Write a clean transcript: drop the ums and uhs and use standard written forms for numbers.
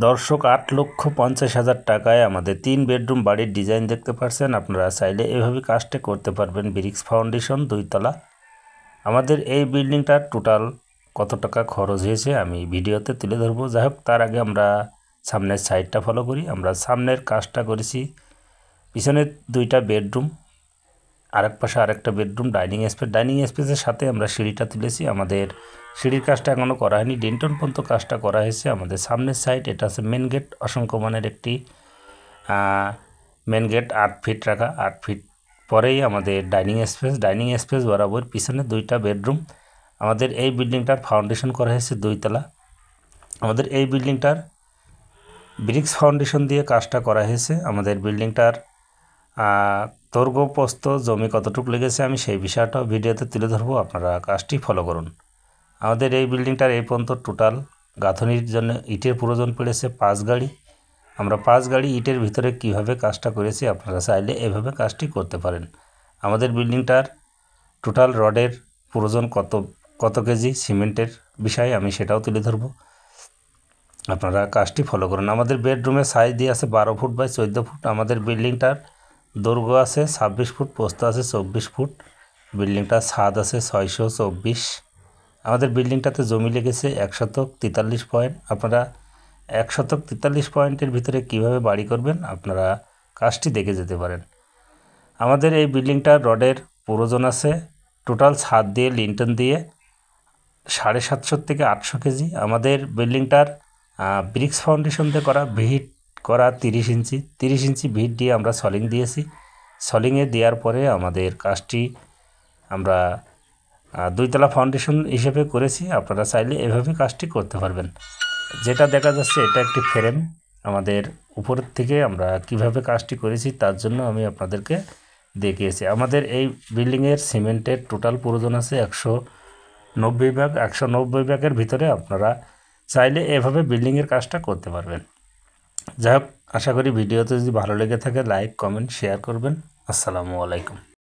দর্শক ৮,৫০,০০০ টাকায় আমাদের ৩ বেডরুম বাড়ির ডিজাইন দেখতে পাচ্ছেন। আপনারা চাইলে এভাবে কাজটা করতে পারবেন। ব্রিক্স ফাউন্ডেশন ২ তলা। আমাদের এই বিল্ডিংটার টোটাল কত টাকা খরচ হয়েছে আমি ভিডিওতে তুলে ধরবো। যাই হোক, তার আগে আমরা সামনের সাইডটা ফলো করি। আমরা সামনের কাজটা করেছি, পিছনে ২টা বেডরুম, আরেক পাশে আরেকটা বেডরুম, ডাইনিং স্পেসের সাথে আমরা সিঁড়িটা তুলেছি। আমাদের সিঁড়ির কাজটা এখনও করা হয়নি, ডেন্টন পর্যন্ত কাজটা করা হয়েছে। আমাদের সামনের সাইড, এটা আছে মেন গেট, অসংখ্য মানের একটি মেন গেট, ৮ ফিট রাখা। ৮ ফিট পরেই আমাদের ডাইনিং স্পেস বরাবর পিছনে 2টা বেডরুম। আমাদের এই বিল্ডিংটার ফাউন্ডেশন করা হয়েছে 2 তলা। আমাদের এই বিল্ডিংটার ব্রিক্স ফাউন্ডেশন দিয়ে কাজটা করা হয়েছে। আমাদের বিল্ডিংটার দৈর্ঘ্য প্রস্থ জমি কতটুকু লেগেছে আমি সেই বিষয়টাও ভিডিওতে তুলে ধরবো, আপনারা কাজটি ফলো করুন। আমাদের এই বিল্ডিংটার এই পর্যন্ত টোটাল গাঁথনির জন্য ইটের প্রয়োজন পড়েছে 5 গাড়ি। আমরা 5 গাড়ি ইটের ভিতরে কিভাবে কাজটা করেছি আপনারা চাইলে এভাবে কাজটি করতে পারেন। আমাদের বিল্ডিংটার টোটাল রডের প্রয়োজন কত কেজি সিমেন্টের বিষয়ে আমি সেটাও তুলে ধরবো, আপনারা কাজটি ফলো করুন। আমাদের বেডরুমের সাইজ দিয়ে আছে 12 ফুট বাই 14 ফুট। আমাদের বিল্ডিংটার দৈর্ঘ্য আছে 26 ফুট, প্রস্থ আছে 24 ফুট। বিল্ডিংটার ছাদ আছে 624। আমাদের বিল্ডিংটাতে জমি লেগেছে 143 পয়েন্ট। আপনারা 143 পয়েন্টের ভিতরে কিভাবে বাড়ি করবেন আপনারা কাজটি দেখে যেতে পারেন। আমাদের এই বিল্ডিংটার রডের প্রয়োজন আছে টোটাল ছাদ দিয়ে লিন্টন দিয়ে 750 থেকে 800 কেজি। আমাদের বিল্ডিংটার ব্রিক্স ফাউন্ডেশন দিয়ে করা, ভিট করা 30 ইঞ্চি ভিট দিয়ে আমরা সলিং দিয়েছি। সলিংয়ে দেওয়ার পরে আমাদের কাজটি আমরা 2 তলা ফাউন্ডেশন হিসেবে করেছি। আপনারা চাইলে এভাবে কাজটি করতে পারবেন। যেটা দেখা যাচ্ছে এটা একটি ফ্রেম। আমাদের উপরের থেকে আমরা কিভাবে কাজটি করেছি তার জন্য আমি আপনাদেরকে দেখিয়েছি। আমাদের এই বিল্ডিংয়ের সিমেন্টের টোটাল প্রয়োজন আছে 190 ব্যাগ। 190 ব্যাগের ভিতরে আপনারা চাইলে এভাবে বিল্ডিংয়ের কাজটা করতে পারবেন। যাই হোক, আশা করি ভিডিওতে যদি ভালো লেগে থাকে লাইক, কমেন্ট, শেয়ার করবেন। আসসালামু আলাইকুম।